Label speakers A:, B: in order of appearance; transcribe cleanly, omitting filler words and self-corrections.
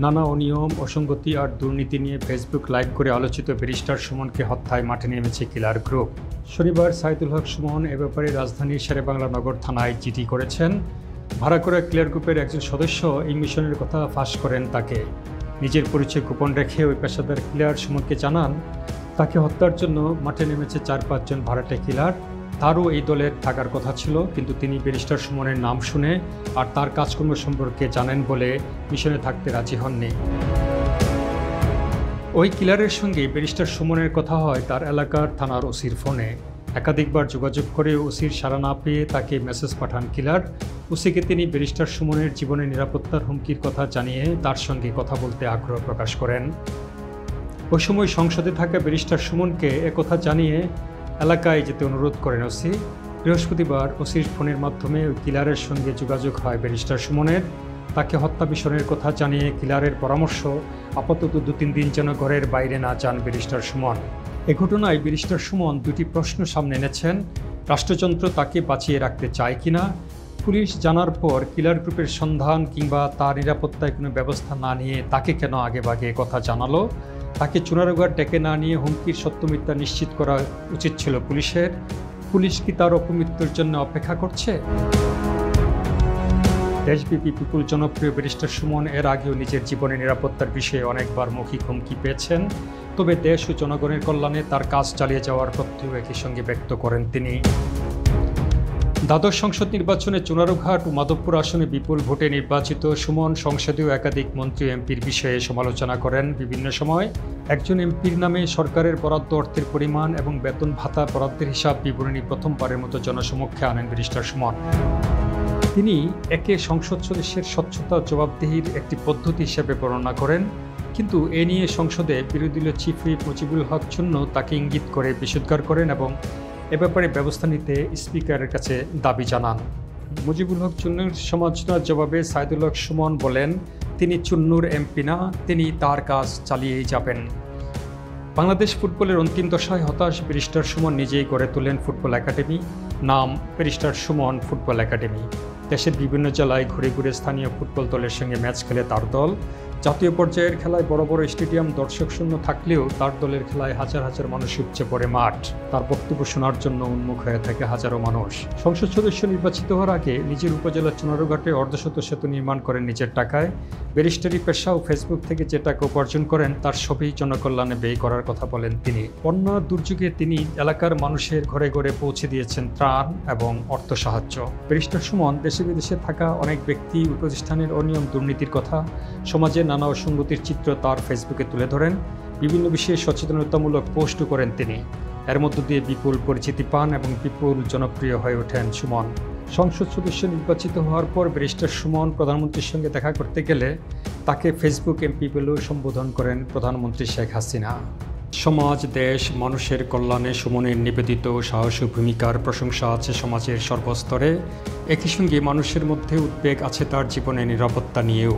A: নানা অনিয়ম, অসঙ্গতি আর দুর্নীতি নিয়ে ফেসবুক লাইভ করে আলোচিত ব্যারিস্টার সুমনকে হত্যায় মাঠে নেমেছে কিলার গ্রুপ। শনিবার সাইদুল হক সুমন এ ব্যাপারে রাজধানীর শেরেবাংলা নগর থানায় জিডি করেছেন। ভাড়া করা কিলার গ্রুপের একজন সদস্য এই মিশনের কথা ফাঁস করেন তাকে। নিজের পরিচয় গোপন রেখে ওই পেশাদার কিলার সুমনকে জানান তাকে হত্যার জন্য মাঠে নেমেছে 4-5 জন ভাড়াটে কিলার। তারও এই দলের থাকার কথা ছিল, কিন্তু তিনি ব্যারিস্টার সুমনের নাম শুনে আর তার কাজকর্ম সম্পর্কে জানেন বলে মিশনে থাকতে রাজি হননি। ওই কিলারের সঙ্গে ব্যারিস্টার সুমনের কথা হয় তার এলাকার থানার ওসির ফোনে। একাধিকবার যোগাযোগ করে ওসির সাড়া না পেয়ে তাকে মেসেজ পাঠান কিলার। ওসিকে তিনি ব্যারিস্টার সুমনের জীবনের নিরাপত্তার হুমকির কথা জানিয়ে তার সঙ্গে কথা বলতে আগ্রহ প্রকাশ করেন। ওই সময় সংসদে থাকা ব্যারিস্টার সুমনকে একথা জানিয়ে এলাকায় যেতে অনুরোধ করেন ওসি। বৃহস্পতিবার ওসির ফোনের মাধ্যমে ওই কিলারের সঙ্গে যোগাযোগ হয় ব্যারিস্টার সুমনের। তাকে হত্যা মিশনের কথা জানিয়ে কিলারের পরামর্শ আপাতত 2-3 দিন যেন ঘরের বাইরে না যান ব্যারিস্টার সুমন। এ ঘটনায় ব্যারিস্টার সুমন দুটি প্রশ্ন সামনে এনেছেন: রাষ্ট্রযন্ত্র তাকে বাঁচিয়ে রাখতে চায় কিনা, পুলিশ জানার পর কিলার গ্রুপের সন্ধান কিংবা তার নিরাপত্তায় কোনো ব্যবস্থা না নিয়ে তাকে কেন আগেভাগে কথা জানালো, তাকে চুনারুঘাট ডেকে না নিয়ে হুমকির সত্য মিথ্যা নিশ্চিত করা উচিত ছিল পুলিশের। পুলিশ কি তার অপমৃত্যুর জন্য অপেক্ষা করছে? দেশব্যাপী বিপুল জনপ্রিয় ব্যারিস্টার সুমন এর আগেও নিজের জীবনের নিরাপত্তার বিষয়ে অনেকবার মৌখিক হুমকি পেয়েছেন। তবে দেশ ও জনগণের কল্যাণে তার কাজ চালিয়ে যাওয়ার প্রত্যয় একই সঙ্গে ব্যক্ত করেন তিনি। দ্বাদশ সংসদ নির্বাচনে চুনারুঘাট ও মাধবপুর আসনে বিপুল ভোটে নির্বাচিত সুমন সংসদীয় একাধিক মন্ত্রী এমপির বিষয়ে সমালোচনা করেন বিভিন্ন সময়। একজন এমপির নামে সরকারের বরাদ্দ অর্থের পরিমাণ এবং বেতন ভাতা বরাদ্দের হিসাব বিবরণী প্রথমবারের মতো জনসমক্ষে আনেন ব্যারিস্টার সুমন। তিনি একে সংসদ সদস্যের স্বচ্ছতা জবাবদিহির একটি পদ্ধতি হিসেবে বর্ণনা করেন, কিন্তু এ নিয়ে সংসদে বিরোধী দলীয় চিফ হুইপ মুজিবুল হক চূন্য তাকে ইঙ্গিত করে বিশুদ্ধার করেন এবং এ ব্যাপারে ব্যবস্থা নিতে স্পিকারের কাছে দাবি জানান। মুজিবুল হক চুন্নুর সমালোচনার জবাবে সাইদুল হক সুমন বলেন, তিনি চুন্নুর এমপি না, তিনি তার কাজ চালিয়েই যাবেন। বাংলাদেশ ফুটবলের অন্তিম দশায় হতাশ ব্যারিস্টার সুমন নিজেই গড়ে তোলেন ফুটবল একাডেমি, নাম ব্যারিস্টার সুমন ফুটবল একাডেমি। দেশের বিভিন্ন জেলায় ঘুরে ঘুরে স্থানীয় ফুটবল দলের সঙ্গে ম্যাচ খেলে তার দল। জাতীয় পর্যায়ের খেলায় বড় বড় স্টেডিয়াম দর্শক শূন্য থাকলেও তার দলের খেলায় হাজার হাজার মানুষ উপচে পড়ে মাঠ। তার বক্তব্য শোনার জন্য উন্মুখ হয়ে থাকে হাজারো মানুষ। সংসদ সদস্য নির্বাচিত হওয়ার আগে নিজের উপজেলা চুনারুঘাটে অর্ধশত সেতু নির্মাণ করেন নিজের টাকায়। ব্যারিস্টারি পেশা ও ফেসবুক থেকে যে টাকা উপার্জন করেন তার সবই জনকল্যাণে ব্যয় করার কথা বলেন তিনি। বন্যা দুর্যোগে তিনি এলাকার মানুষের ঘরে ঘরে পৌঁছে দিয়েছেন ত্রাণ এবং অর্থ সাহায্য। ব্যারিস্টার সুমন দেশে বিদেশে থাকা অনেক ব্যক্তি ও প্রতিষ্ঠানের অনিয়ম দুর্নীতির কথা, সমাজের নানা অসঙ্গতির চিত্র তার ফেসবুকে তুলে ধরেন। বিভিন্ন বিষয়ে সচেতনতামূলক পোস্টও করেন তিনি। এর মধ্য দিয়ে বিপুল পরিচিতি পান এবং বিপুল জনপ্রিয় হয়ে ওঠেন সুমন। সংসদ সদস্য নির্বাচিত হওয়ার পর ব্যারিস্টার সুমন প্রধানমন্ত্রীর সঙ্গে দেখা করতে গেলে তাকে ফেসবুক এমপি বলেও সম্বোধন করেন প্রধানমন্ত্রী শেখ হাসিনা। সমাজ, দেশ, মানুষের কল্যাণে সুমনের নিবেদিত সাহসী ভূমিকার প্রশংসা আছে সমাজের সর্বস্তরে। একই সঙ্গে মানুষের মধ্যে উদ্বেগ আছে তার জীবনের নিরাপত্তা নিয়েও।